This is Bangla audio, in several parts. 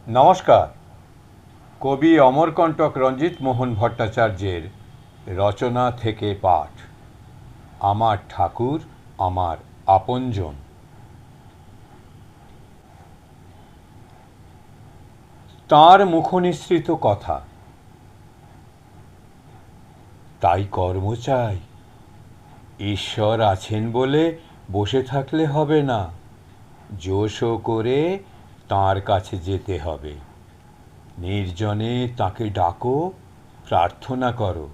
নমস্কার। কবি অমরকণ্টক রঞ্জিত মোহন ভট্টাচার্যের রচনা থেকে পাঠ। আমার ঠাকুর আমার আপনজন। তাঁর মুখনিসৃত কথা। তাই কর্ম চাই। ঈশ্বর আছেন বলে বসে থাকলে হবে না, জোশো করে তাঁর কাছে যেতে হবে। নির্জনে তাকে ডাকো, প্রার্থনা করো।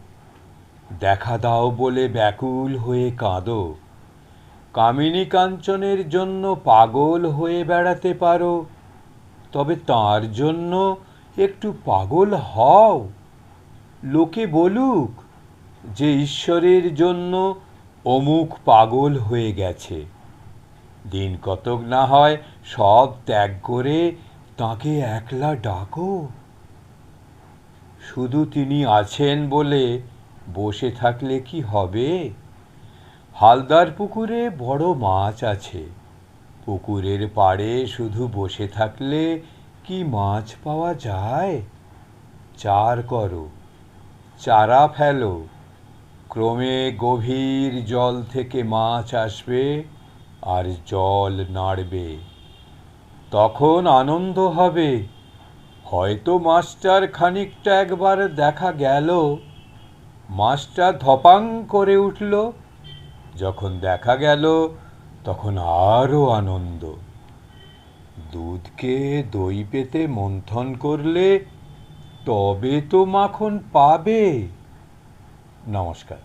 দেখা দাও বলে ব্যাকুল হয়ে কাঁদো। কামিনী কাঞ্চনের জন্য পাগল হয়ে বেড়াতে পারো, তবে তাঁর জন্য একটু পাগল হও। লোকে বলুক যে ঈশ্বরের জন্য অমুক পাগল হয়ে গেছে। দিন কতক না হয় সব ত্যাগ করে তাকে একলা ডাকো। শুধু তিনি আছেন বলে বসে থাকলে কি হবে? হালদার পুকুরে বড় মাছ আছে। পুকুরের পাড়ে শুধু বসে থাকলে কি মাছ পাওয়া যায়? চার করো, চারা ফেলো, ক্রমে গভীর জল থেকে মাছ আসবে আর জল নাড়বে। তখন আনন্দ হবে। হয়তো মাছটার খানিকটা একবার দেখা গেল। মাছটা ধপাং করে উঠল। যখন দেখা গেল তখন আরো আনন্দ। দুধকে দই পেতে মন্থন করলে তবে তো মাখন পাবে। নমস্কার।